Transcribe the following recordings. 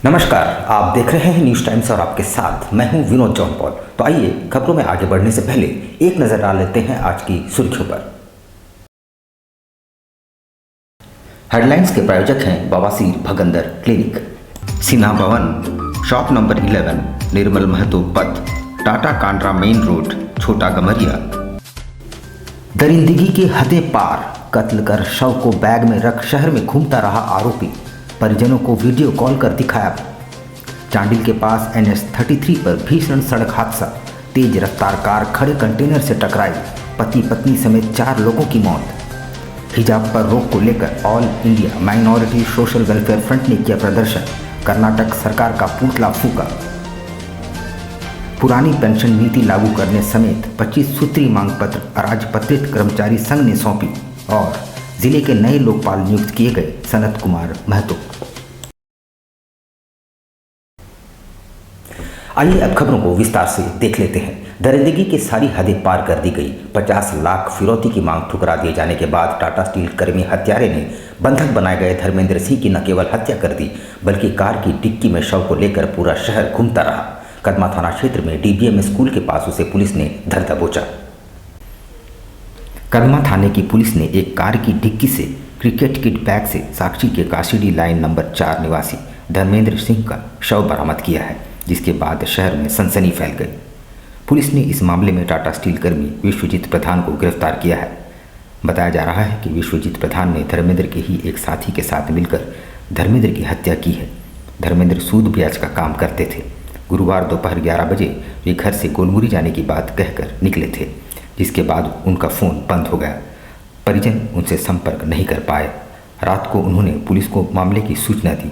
नमस्कार, आप देख रहे हैं न्यूज़ टाइम्स और आपके साथ मैं हूं विनोद जौनपॉल। तो आइए खबरों में आगे बढ़ने से पहले एक नज़र डाल लेते हैं आज की सुर्खियों पर। हेडलाइंस के प्रायोजक हैं बवासीर भगंदर क्लिनिक, सिन्हा भवन, शॉप नंबर 11, निर्मल महतो पथ, टाटा कांड्रा मेन रोड, छोटा गमरिया। दरिंदगी की हदें पार, कत्ल कर शव को बैग में रख शहर में घूमता रहा आरोपी, परिजनों को वीडियो कॉल कर दिखाया। चांडिल के पास NH 33 पर भीषण सड़क हादसा, तेज रफ्तार कार खड़े कंटेनर से टकराई, पति पत्नी समेत 4 लोगों की मौत। हिजाब पर रोक को लेकर all India minority social welfare front ने किया प्रदर्शन, कर्नाटक सरकार का पुतला फूका। पुरानी पेंशन नीति लागू करने समेत 25 सूत्री मांग पत्र अराजपत्रित कर्मचारी संघ ने सौंपी और जिले के नए लोकपाल नियुक्त किए गए सनत कुमार महतो। आइए अब खबरों को विस्तार से देख लेते हैं। दरिंदगी की सारी हदें पार कर दी गई। 50 लाख फिरौती की मांग ठुकरा दिए जाने के बाद टाटा स्टील कर्मी हत्यारे ने बंधक बनाए गए धर्मेंद्र सिंह की न केवल हत्या कर दी बल्कि कार की डिक्की में शव को लेकर पूरा शहर घूमता रहा। कदमा थाना क्षेत्र में DBM स्कूल के पास उसे पुलिस ने धर दबोचा। कदमा थाने की पुलिस ने एक कार की डिक्की से क्रिकेट किट बैग से साक्षी के काशीडी लाइन नंबर 4 निवासी धर्मेंद्र सिंह का शव बरामद किया है, जिसके बाद शहर में सनसनी फैल गई। पुलिस ने इस मामले में टाटा स्टील कर्मी विश्वजीत प्रधान को गिरफ्तार किया है। बताया जा रहा है कि विश्वजीत प्रधान ने धर्मेंद्र के ही एक साथी के साथ मिलकर धर्मेंद्र की हत्या की है। धर्मेंद्र सूद ब्याज का काम करते थे। गुरुवार दोपहर 11 बजे वे घर से गोलमुरी जाने की बात कहकर निकले थे, जिसके बाद उनका फ़ोन बंद हो गया। परिजन उनसे संपर्क नहीं कर पाए। रात को उन्होंने पुलिस को मामले की सूचना दी।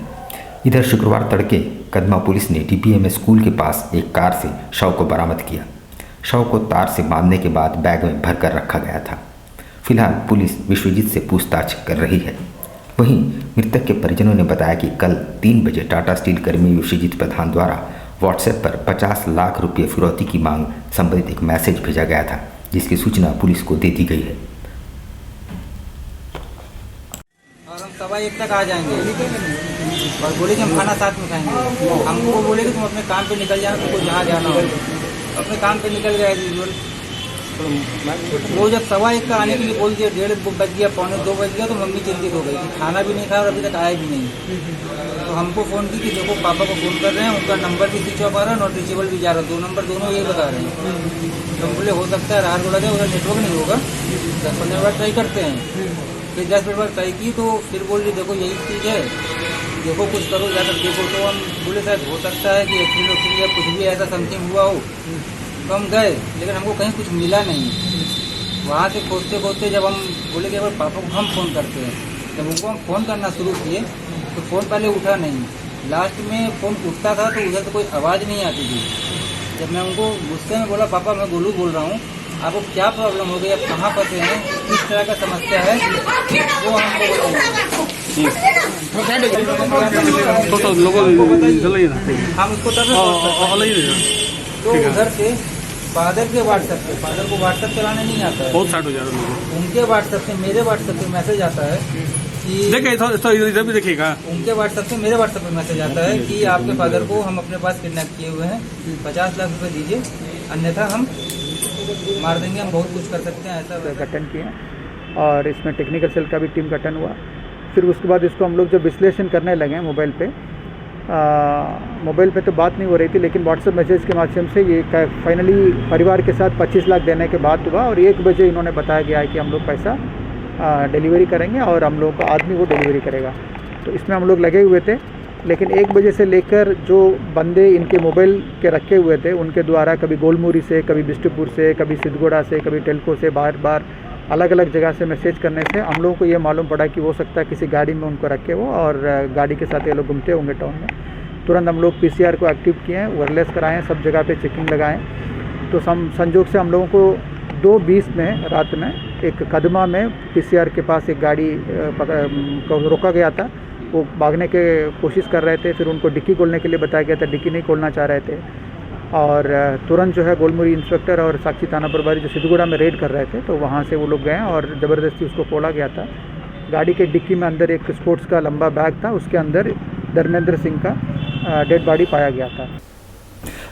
इधर शुक्रवार तड़के कदमा पुलिस ने DBM स्कूल के पास एक कार से शव को बरामद किया। शव को तार से बांधने के बाद बैग में भर कर रखा गया था। फिलहाल पुलिस विश्वजीत से पूछताछ कर रही है। वहीं मृतक के परिजनों ने बताया कि कल 3 बजे टाटा स्टील कर्मी विश्वजीत प्रधान द्वारा व्हाट्सएप पर 50 लाख रुपये फिरौती की मांग संबंधित एक मैसेज भेजा गया था, जिसकी सूचना पुलिस को दे दी गई है। और हम 1:15 तक आ जाएंगे और बोले कि हम खाना साथ में खाएंगे। हमको बोले कि तुम अपने काम पे निकल जाना, तुमको जहाँ जाना हो। अपने काम पे निकल गया यूजुअल। वो जब 1:15 का आने के लिए बोल दिया, 1:30 बज गया, 1:45 बज गया, तो मम्मी चिंतित हो गई कि खाना भी नहीं खाया और अभी तक आया भी नहीं। तो हमको फ़ोन की कि देखो पापा को फ़ोन कर रहे हैं, उनका नंबर भी स्विच ऑफ आ रहा है, नॉट रीचेबल भी जा रहा है, 2 नंबर दोनों ये बता रहे हैं। तो हम बोले हो सकता है राहत बोला जाए, उधर नेटवर्क नहीं होगा, 10-15 बार ट्राई करते हैं। फिर 10 मिनट बाद ट्राई की तो फिर बोल रही देखो यही चीज़ है, देखो कुछ करो, जाकर देखो। तो हम बोले शायद हो सकता है कि एक्चुअली या कुछ भी ऐसा समथिंग हुआ हो। तो हम गए, लेकिन हमको कहीं कुछ मिला नहीं। वहाँ से खोजते खोजते जब हम बोले कि अब पापा को हम फ़ोन करते हैं, जब उनको हम फ़ोन करना शुरू किए तो फ़ोन पहले उठा नहीं। लास्ट में फ़ोन उठता था तो उधर तो कोई आवाज़ नहीं आती थी। जब मैं उनको गुस्से में बोला पापा मैं गोलू बोल रहा हूँ, आपको क्या प्रॉब्लम हो गई, आप कहाँ फंसे हैं, किस तरह का समस्या है, वो हमको हम उसको तो उधर से फादर के व्हाट्सएप पे, फादर को व्हाट्सएप चलाने नहीं आता है, बहुत साइड हो जा रहा है। उनके व्हाट्सएप से मेरे व्हाट्सएप पे मैसेज आता है कि देखिए इधर भी देखिएगा, उनके व्हाट्सएप से मेरे व्हाट्सएप पे मैसेज आता है कि आपके फादर को हम अपने पास किडनैप किए हुए हैं, 50 लाख रुपए दीजिए अन्यथा हम मार देंगे, हम बहुत कुछ कर सकते हैं। ऐसा गठन किया और इसमें टेक्निकल सेल का भी टीम गठन हुआ। फिर उसके बाद इसको हम लोग जब विश्लेषण करने लगे मोबाइल पे तो बात नहीं हो रही थी, लेकिन व्हाट्सएप मैसेज के माध्यम से ये फाइनली परिवार के साथ 25 लाख देने के बाद हुआ और 1 बजे इन्होंने बताया गया है कि हम लोग पैसा डिलीवरी करेंगे और हम लोग का आदमी वो डिलीवरी करेगा। तो इसमें हम लोग लगे हुए थे, लेकिन 1 बजे से लेकर जो बंदे इनके मोबाइल के रखे हुए थे उनके द्वारा कभी गोलमुरी से, कभी बिष्टुपुर से, कभी सिद्धगोड़ा से, कभी टेल्को से बार बार अलग अलग जगह से मैसेज करने से हम लोगों को ये मालूम पड़ा कि हो सकता है किसी गाड़ी में उनको रखे हो और गाड़ी के साथ ये लोग घूमते होंगे टाउन में। तुरंत हम लोग PCR को एक्टिव किए हैं, वायरलेस कराएँ, सब जगह पे चेकिंग लगाएं। तो संजोग से हम लोगों को 2:20 में रात में एक कदमा में PCR के पास एक गाड़ी को रोका गया था। वो भागने के कोशिश कर रहे थे, फिर उनको डिक्की खोलने के लिए बताया गया था, डिक्की नहीं खोलना चाह रहे थे और तुरंत जो है गोलमुरी इंस्पेक्टर और साक्षी थाना प्रभारी जो सिद्धगुड़ा में रेड कर रहे थे, तो वहाँ से वो लोग गए और ज़बरदस्ती उसको खोला गया था। गाड़ी के डिक्की में अंदर एक स्पोर्ट्स का लंबा बैग था, उसके अंदर धर्मेंद्र सिंह का डेड बॉडी पाया गया था।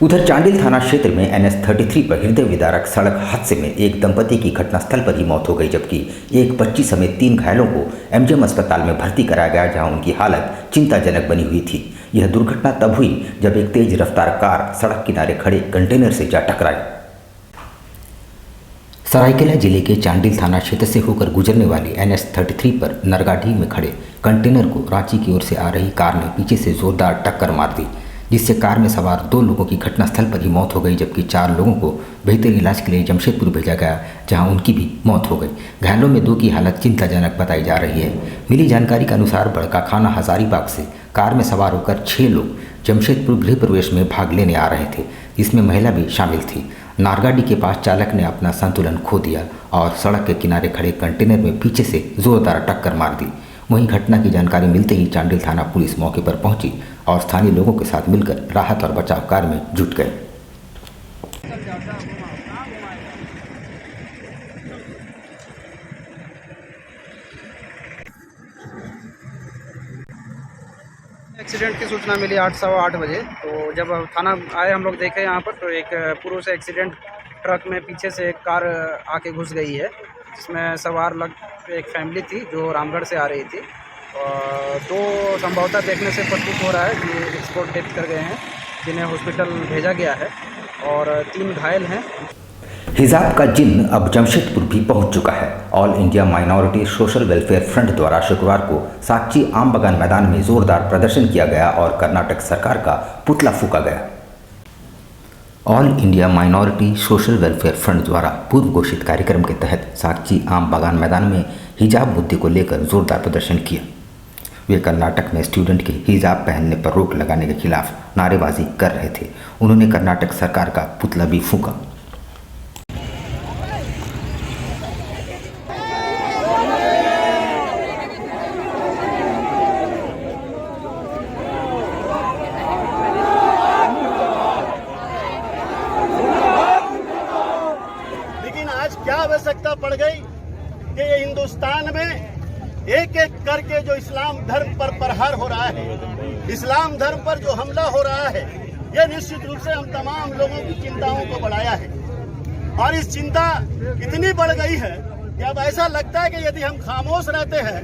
उधर चांडिल थाना क्षेत्र में NH-33 पर हृदय विदारक सड़क हादसे में एक दंपति की घटनास्थल पर ही मौत हो गई, जबकि एक बच्ची समेत 3 घायलों को MGM अस्पताल में भर्ती कराया गया, जहां उनकी हालत चिंताजनक बनी हुई थी। यह दुर्घटना तब हुई जब एक तेज रफ्तार कार सड़क किनारे खड़े कंटेनर से जा टकराई। सरायकेला जिले के चांडिल थाना क्षेत्र से होकर गुजरने वाली NH-33 पर नरगाढ़ी में खड़े कंटेनर को रांची की ओर से आ रही कार ने पीछे से जोरदार टक्कर मार दी, जिससे कार में सवार 2 लोगों की घटनास्थल पर ही मौत हो गई, जबकि 4 लोगों को बेहतर इलाज के लिए जमशेदपुर भेजा गया, जहां उनकी भी मौत हो गई। घायलों में 2 की हालत चिंताजनक बताई जा रही है। मिली जानकारी के अनुसार बड़का खाना हजारीबाग से कार में सवार होकर 6 लोग जमशेदपुर गृह प्रवेश में भाग लेने आ रहे थे, जिसमें महिला भी शामिल थी। नारगाड़ी के पास चालक ने अपना संतुलन खो दिया और सड़क के किनारे खड़े कंटेनर में पीछे से जोरदार टक्कर मार दी। वहीं घटना की जानकारी मिलते ही चांडिल थाना पुलिस मौके पर पहुंची और स्थानीय लोगों के साथ मिलकर राहत और बचाव कार्य में जुट गए। एक्सीडेंट की सूचना मिली 8:15 बजे। तो जब थाना आए हम लोग देखे यहाँ पर, तो एक पुरुष एक्सीडेंट ट्रक में पीछे से एक कार आके घुस गई है, जिसमें सवार एक फैमिली थी जो रामगढ़ से आ रही थी। और 2 संभवतः देखने से प्रतीत हो रहा है कि एक्सपोर्ट डेथ कर गए हैं, जिन्हें हॉस्पिटल भेजा गया है और 3 घायल हैं। हिजाब का जिन्न अब जमशेदपुर भी पहुंच चुका है। All India minority social welfare front द्वारा शुक्रवार को साक्षी आम बागान मैदान में जोरदार प्रदर्शन किया गया और कर्नाटक सरकार का पुतला फूंका गया। All India minority social welfare front द्वारा पूर्व घोषित कार्यक्रम के तहत साक्षी आम बागान मैदान में हिजाब मुद्दे को लेकर जोरदार प्रदर्शन किया। वे कर्नाटक में स्टूडेंट के हिजाब पहनने पर रोक लगाने के खिलाफ नारेबाजी कर रहे थे। उन्होंने कर्नाटक सरकार का पुतला भी फूंका। क्या आवश्यकता पड़ गई कि ये हिंदुस्तान में एक एक करके जो इस्लाम धर्म पर प्रहार हो रहा है, इस्लाम धर्म पर जो हमला हो रहा है, ये निश्चित रूप से हम तमाम लोगों की चिंताओं को बढ़ाया है। और इस चिंता इतनी बढ़ गई है कि अब ऐसा लगता है कि यदि हम खामोश रहते हैं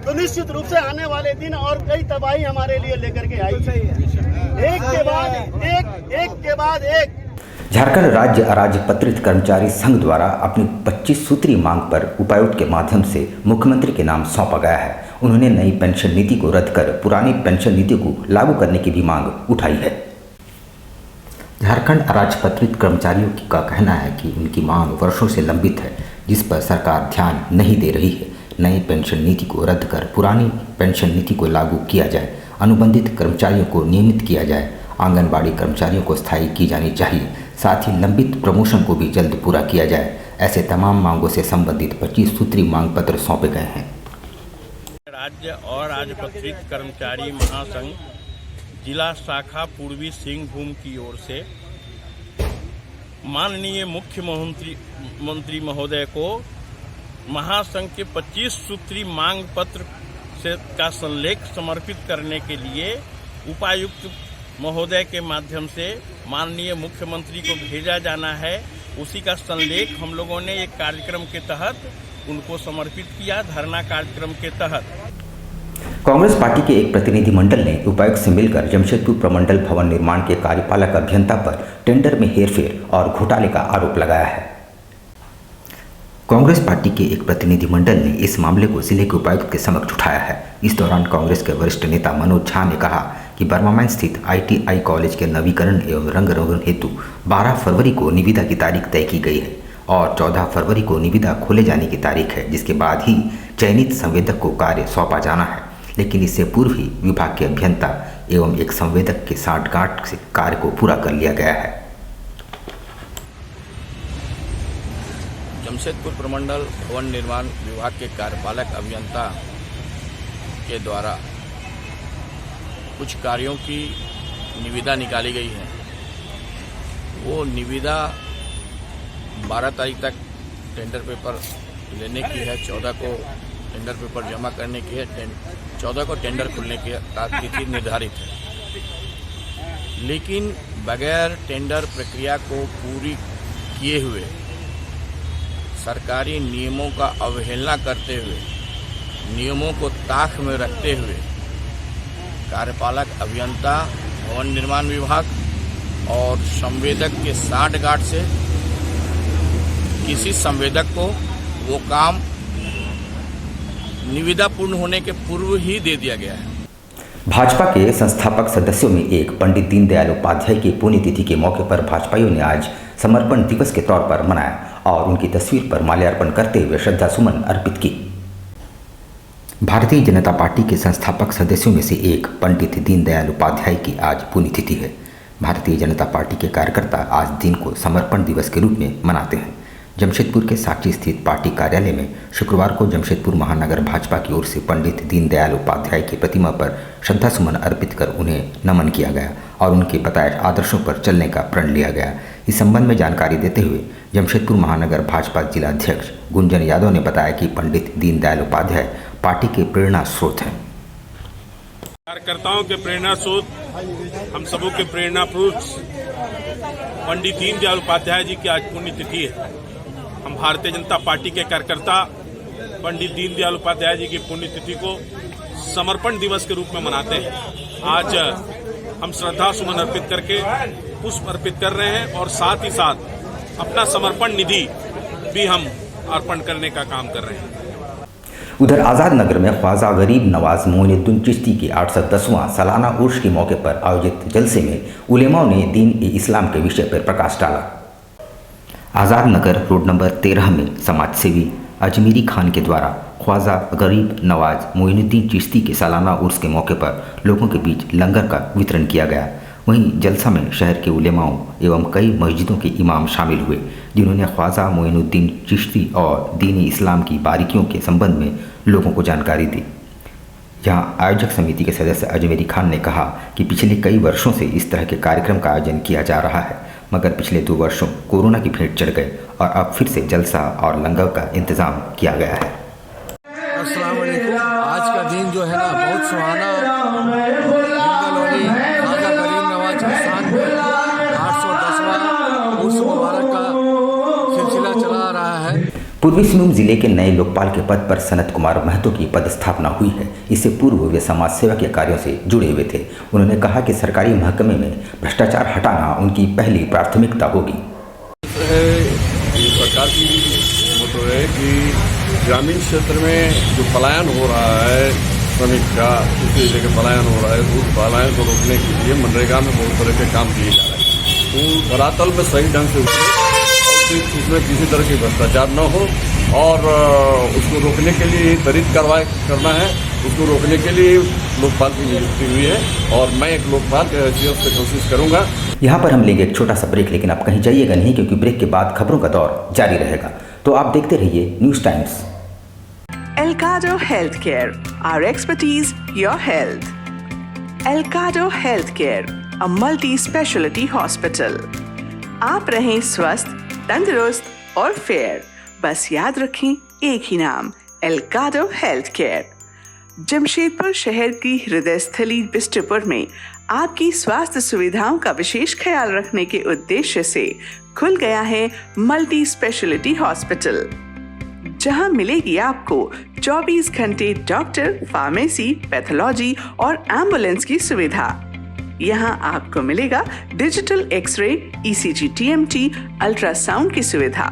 तो निश्चित रूप से आने वाले दिन और कई तबाही हमारे लिए लेकर के आई है। एक के बाद एक झारखंड राज्य अराजपत्रित कर्मचारी संघ द्वारा अपनी 25 सूत्री मांग पर उपायुक्त के माध्यम से मुख्यमंत्री के नाम सौंपा गया है। उन्होंने नई पेंशन नीति को रद्द कर पुरानी पेंशन नीति को लागू करने की भी मांग उठाई है। झारखंड अराजपत्रित कर्मचारियों का कहना है कि उनकी मांग वर्षों से लंबित है, जिस पर सरकार ध्यान नहीं दे रही है। नई पेंशन नीति को रद्द कर पुरानी पेंशन नीति को लागू किया जाए, अनुबंधित कर्मचारियों को नियमित किया जाए, आंगनबाड़ी कर्मचारियों को स्थायी की जानी चाहिए, साथ ही लंबित प्रमोशन को भी जल्द पूरा किया जाए। ऐसे तमाम मांगों से संबंधित 25 सूत्री मांग पत्र सौंपे गए हैं। राज्य और राजपत्रित कर्मचारी महासंघ जिला शाखा पूर्वी सिंहभूम की ओर से माननीय मुख्यमंत्री महोदय को महासंघ के 25 सूत्री मांग पत्र से का संलेख समर्पित करने के लिए उपायुक्त महोदय के माध्यम से माननीय मुख्यमंत्री को भेजा जाना है। उसी का संलेख हम लोगों ने एक कार्यक्रम के तहत उनको समर्पित किया, धरना कार्यक्रम के तहत। कांग्रेस पार्टी के एक प्रतिनिधिमंडल ने उपायुक्त से मिलकर जमशेदपुर प्रमंडल भवन निर्माण के कार्यपालक अभियंता पर टेंडर में हेरफेर और घोटाले का आरोप लगाया है। कांग्रेस पार्टी के एक प्रतिनिधिमंडल ने इस मामले को जिले के उपायुक्त के समक्ष उठाया है। इस दौरान कांग्रेस के वरिष्ठ नेता मनोज झा ने कहा कि बर्मामैन स्थित ITI कॉलेज के नवीकरण एवं रंग रोगन हेतु 12 फरवरी को निविदा की तारीख तय की गई है और 14 फरवरी को निविदा खोले जाने की तारीख है, जिसके बाद ही चयनित संवेदक को कार्य सौंपा जाना है। लेकिन इससे पूर्व ही विभाग के अभियंता एवं एक संवेदक के साठगांठ से कार्य को पूरा कर लिया गया है। जमशेदपुर प्रमंडल भवन निर्माण विभाग के कार्यपालक अभियंता के द्वारा कुछ कार्यों की निविदा निकाली गई है। वो निविदा 12 तारीख तक टेंडर पेपर लेने की है, 14 को टेंडर पेपर जमा करने की है, 14 को टेंडर खुलने की तिथि निर्धारित है। लेकिन बगैर टेंडर प्रक्रिया को पूरी किए हुए सरकारी नियमों का अवहेलना करते हुए, नियमों को ताक में रखते हुए कार्यपालक अभियंता, भवन निर्माण विभाग और संवेदक के सांठगांठ से किसी संवेदक को वो काम निविदा पूर्ण होने के पूर्व ही दे दिया गया है। भाजपा के संस्थापक सदस्यों में एक पंडित दीनदयाल उपाध्याय की पुण्यतिथि के मौके पर भाजपाइयों ने आज समर्पण दिवस के तौर पर मनाया और उनकी तस्वीर पर माल्यार्पण करते हुए श्रद्धा सुमन अर्पित की। भारतीय जनता पार्टी के संस्थापक सदस्यों में से एक पंडित दीनदयाल उपाध्याय की आज पुण्यतिथि है। भारतीय जनता पार्टी के कार्यकर्ता आज दिन को समर्पण दिवस के रूप में मनाते हैं। जमशेदपुर के साक्षी स्थित पार्टी कार्यालय में शुक्रवार को जमशेदपुर महानगर भाजपा की ओर से पंडित दीनदयाल उपाध्याय की प्रतिमा पर श्रद्धासुमन अर्पित कर उन्हें नमन किया गया और उनके बताए आदर्शों पर चलने का प्रण लिया गया। इस संबंध में जानकारी देते हुए जमशेदपुर महानगर भाजपा जिला अध्यक्ष गुंजन यादव ने बताया कि पंडित दीनदयाल उपाध्याय पार्टी के प्रेरणा स्रोत हैं। कार्यकर्ताओं के प्रेरणा स्रोत, हम सबों के प्रेरणा पुरुष पंडित दीनदयाल उपाध्याय जी की आज पुण्यतिथि है। हम भारतीय जनता पार्टी के कार्यकर्ता पंडित दीनदयाल उपाध्याय जी की पुण्यतिथि को समर्पण दिवस के रूप में मनाते हैं। आज हम श्रद्धा सुमन अर्पित करके पुष्प अर्पित कर रहे हैं और साथ ही साथ अपना समर्पण निधि भी हम अर्पण करने का काम कर रहे हैं। उधर आज़ाद नगर में ख्वाजा गरीब नवाज मोइनुद्दीन चिश्ती की 810वां सालाना उर्स के मौके पर आयोजित जलसे में उलेमाओं ने दीन-ए-इस्लाम के विषय पर प्रकाश डाला। आज़ाद नगर रोड नंबर 13 में समाजसेवी अजमेरी खान के द्वारा ख्वाजा गरीब नवाज मोइनुद्दीन चिश्ती के सालाना उर्स के मौके पर लोगों के बीच लंगर का वितरण किया गया। वहीं जलसा में शहर के उलेमाओं एवं कई मस्जिदों के इमाम शामिल हुए, जिन्होंने ख्वाजा मोइनुद्दीन चिश्ती और दीन-ए-इस्लाम की बारीकियों के संबंध में लोगों को जानकारी दी। जहां आयोजक समिति के सदस्य अजमेरी खान ने कहा कि पिछले कई वर्षों से इस तरह के कार्यक्रम का आयोजन किया जा रहा है, मगर पिछले 2 वर्षों कोरोना की भेंट चढ़ गए और अब फिर से जलसा और लंगर का इंतजाम किया गया है। अस्सलाम वालेकुम। आज का दिन जो है ना बहुत सुहाना, ख्वाजा गरीब नवाज स्थान में 810वां उर्स मुबारक का सिलसिला चला रहा है। पूर्वी सिंहभूम जिले के नए लोकपाल के पद पर सनत कुमार महतो की पदस्थापना हुई है। इससे पूर्व वे समाज सेवा के कार्यों से जुड़े हुए थे। उन्होंने कहा कि सरकारी महकमे में भ्रष्टाचार हटाना उनकी पहली प्राथमिकता होगी। सरकार की मोटो है कि ग्रामीण क्षेत्र में जो पलायन हो रहा है श्रमिक का, दूसरी जगह पलायन हो रहा है, उस पलायन को रोकने के लिए मनरेगा में बहुत तरह के काम किए जा रहे हैं। तो धरातल में सही ढंग से उसमें किसी तरह की भ्रष्टाचार न हो और उसको रोकने के लिए त्वरित कार्रवाई करना है। उसको रोकने के लिए लोकपाल की नियुक्ति हुई है और मैं एक लोकपाल के हैसियत से कोशिश करूंगा। यहाँ पर हम लेंगे एक छोटा सा ब्रेक, लेकिन आप कहीं जाइएगा नहीं, क्योंकि ब्रेक के बाद खबरों का दौर जारी रहेगा। तो आप देखते रहिए news times. Elcado Healthcare, our expertise, your health. Elcado Healthcare, a multi-specialty hospital. आप रहें स्वस्थ, तंदुरुस्त और फेयर, बस याद रखें एक ही नाम, एल्काडो हेल्थ केयर। जमशेदपुर शहर की हृदय स्थली बिष्टुपुर में आपकी स्वास्थ्य सुविधाओं का विशेष ख्याल रखने के उद्देश्य से खुल गया है मल्टी स्पेशलिटी हॉस्पिटल, जहां मिलेगी आपको 24 घंटे डॉक्टर, फार्मेसी, पैथोलॉजी और एम्बुलेंस की सुविधा। यहाँ आपको मिलेगा digital x ray, ECG, TMT, ultrasound की सुविधा,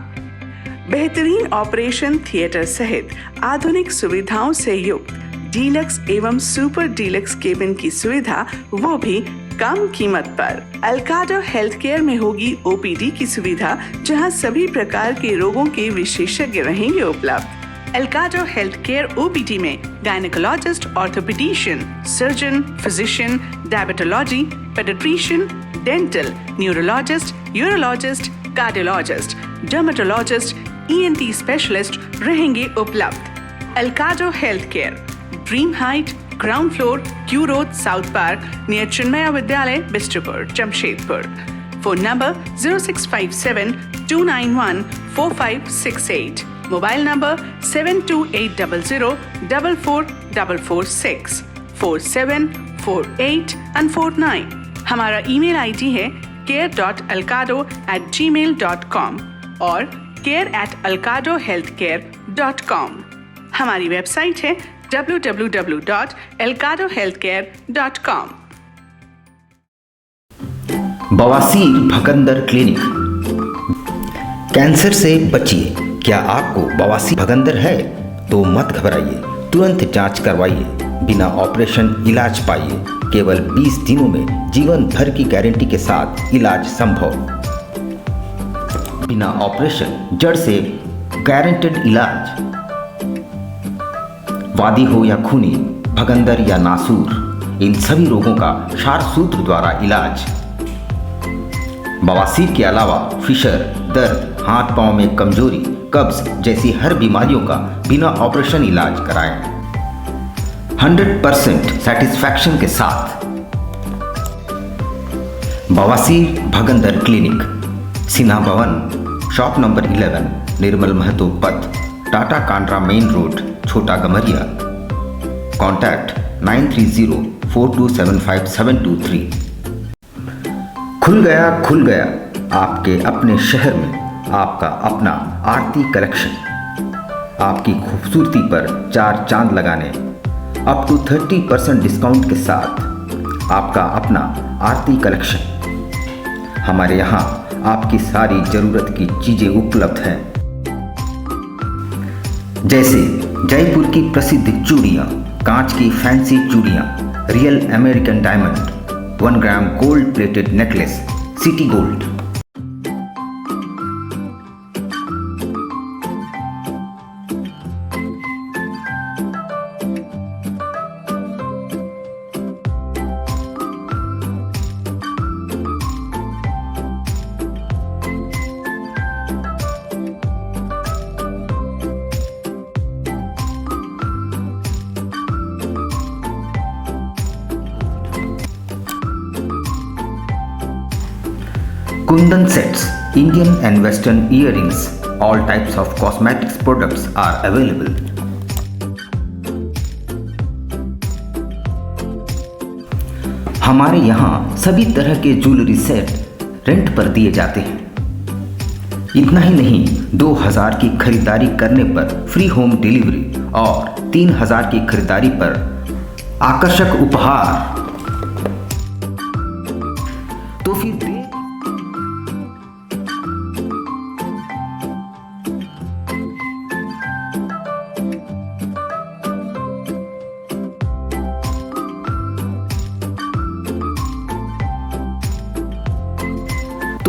बेहतरीन ऑपरेशन थिएटर सहित आधुनिक सुविधाओं से युक्त डीलक्स एवं सुपर डीलक्स केबिन की सुविधा, वो भी कम कीमत पर। एल्काडो हेल्थ केयर में होगी OPD की सुविधा, जहां सभी प्रकार के रोगों के विशेषज्ञ रहेंगे उपलब्ध। एल्काडो हेल्थ केयर OPD में gynaecologist, orthopaedician, surgeon, physician, diabetology, paediatrician, dental, neurologist, urologist, cardiologist, dermatologist, ENT specialist रहेंगे उपलब्ध। एल्काडो health care, dream height, ground floor, Q road, south park, near Chinmaya Vidyalaya, Bistupur, Jamshedpur. Phone number 0657 291 4568, mobile number 7280 444446 4748 and 49। हमारा email ID है care.alcado@gmail.com और care@alcadohealthcare.com। हमारी website है www.alcadohealthcare.com। बवासीर भगंदर clinic. Cancer से बचिए। क्या आपको बवासीर भगंदर है तो मत घबराइए, तुरंत जांच करवाइए। बिना ऑपरेशन इलाज पाइए। केवल 20 दिनों में जीवन भर की गारंटी के साथ इलाज संभव। बिना ऑपरेशन जड़ से गारंटेड इलाज। वादी हो या खूनी, भगंदर या नासूर, इन सभी रोगों का क्षार सूत्र द्वारा इलाज। बवासीर के अलावा फिशर, दर्द, हाथ पांव में कमजोरी, कब्ज जैसी हर बीमारियों का बिना ऑपरेशन इलाज कराएं 100% सेटिस्फैक्शन के साथ। बवासीर भगंदर क्लिनिक, सिन्हा भवन, शॉप नंबर 11, निर्मल महतो पथ, टाटा कांड्रा मेन रोड, छोटा गमरिया। कॉन्टैक्ट 9304275723। खुल गया आपके अपने शहर में आपका अपना आरती कलेक्शन। आपकी खूबसूरती पर 4 चांद लगाने अप टू 30% डिस्काउंट के साथ आपका अपना आरती कलेक्शन। हमारे यहाँ आपकी सारी जरूरत की चीजें उपलब्ध हैं, जैसे जयपुर की प्रसिद्ध चूड़ियाँ, कांच की फैंसी चूड़ियाँ, real American diamond, 1 gram gold plated necklace, city gold. Kundan sets, Indian and Western earrings, all types of cosmetics products are available. हमारे यहाँ सभी तरह के ज्वेलरी सेट रेंट पर दिए जाते हैं। इतना ही नहीं, 2000 की खरीदारी करने पर फ्री होम डिलीवरी और 3000 की खरीदारी पर आकर्षक उपहार। तो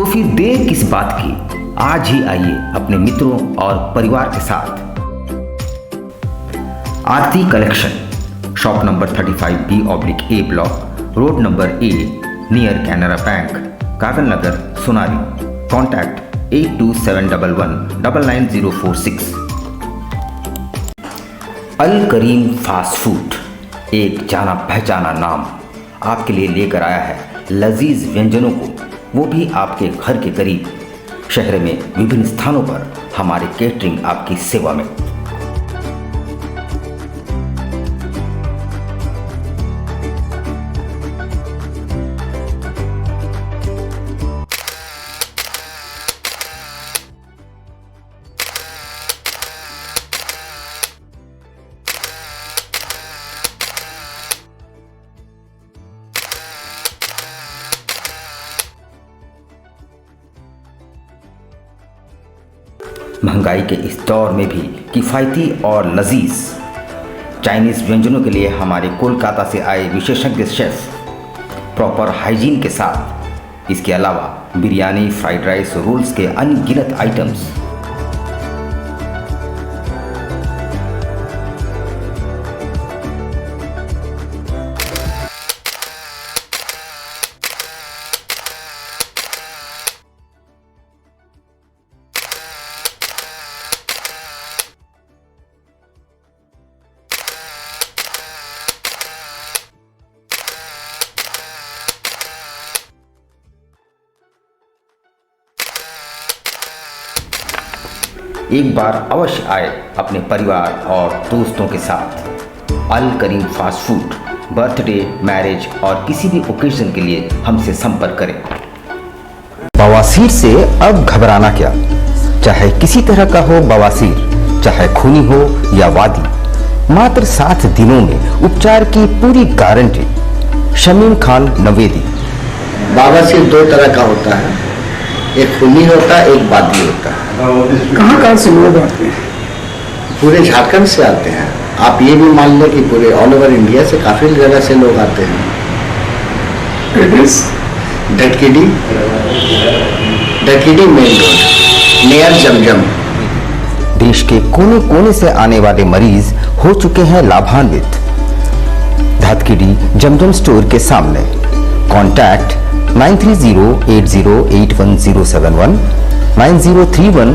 फिर देर किस बात की, आज ही आइए अपने मित्रों और परिवार के साथ। Aarti collection, shop number 35B/A block, road number A, near Canara bank, Kagal Nagar, Sonari. Contact 8271199046। Al Karim fast food, एक जाना पहचाना नाम, आपके लिए लेकर आया है लजीज व्यंजनों को, वो भी आपके घर के करीब। शहर में विभिन्न स्थानों पर हमारे केटरिंग आपकी सेवा में। महंगाई के इस दौर में भी किफ़ायती और लजीज चाइनीज़ व्यंजनों के लिए हमारे कोलकाता से आए विशेषज्ञ शेफ प्रॉपर हाइजीन के साथ। इसके अलावा बिरयानी, फ्राइड राइस, रोल्स के अनगिनत आइटम्स। एक बार अवश्य आए अपने परिवार और दोस्तों के साथ। अल Karim fast food, birthday, marriage और किसी भी ओकेजन के लिए हमसे संपर्क करें। बवासीर से अब घबराना क्या, चाहे किसी तरह का हो बवासीर, चाहे खूनी हो या वादी, मात्र 7 दिनों में उपचार की पूरी गारंटी। शमीम खान नवेदी। बवासीर 2 तरह का होता है, एक खूनी होता है, एक वादी होता है। कहाँ से लोग आते हैं? पूरे झारखंड से आते हैं। आप ये भी मान लें कि पूरे ऑल ओवर इंडिया से काफी जगह से लोग आते हैं। एड्रेस ढटकीडी मेन रोड नियर जमजम। देश के कोने कोने से आने वाले मरीज हो चुके हैं लाभान्वित। धतकीडी जमजम स्टोर के सामने। कॉन्टैक्ट 9308081071 9031।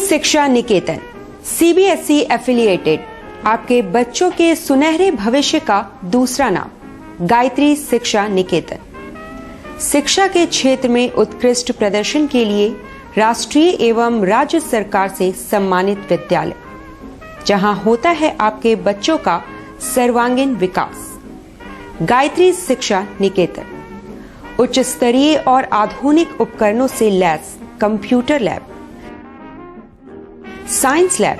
शिक्षा निकेतन CBSE एफिलिएटेड आपके बच्चों के सुनहरे भविष्य का दूसरा नाम गायत्री शिक्षा निकेतन। शिक्षा के क्षेत्र में उत्कृष्ट प्रदर्शन के लिए राष्ट्रीय एवं राज्य सरकार से सम्मानित विद्यालय, जहां होता है आपके बच्चों का सर्वांगीण विकास। गायत्री शिक्षा निकेतन उच्च स्तरीय और आधुनिक उपकरणों से lace computer lab, science lab,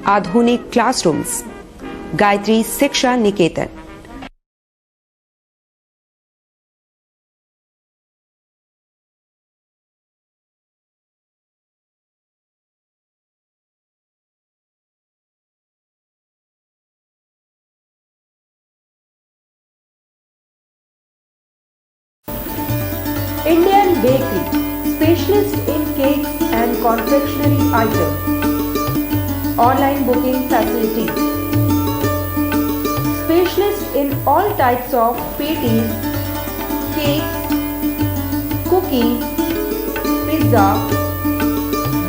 आधुनिक क्लासरूम्स। गायत्री शिक्षा निकेतन। Indian Bakery, specialist in cakes and confectionery items. Online booking facilities. Specialist in all types of patties, cakes, cookies, pizza,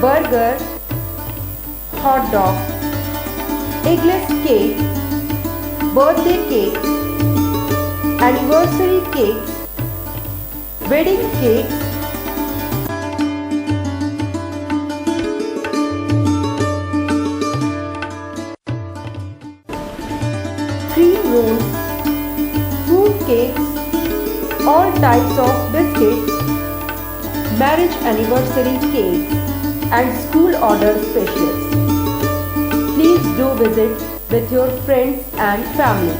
burger, hot dog, eggless cake, birthday cake, anniversary cakes, wedding cakes, cream rolls, fruit cakes, all types of biscuits, marriage anniversary cakes, and school order specialists. Please do visit with your friends and family.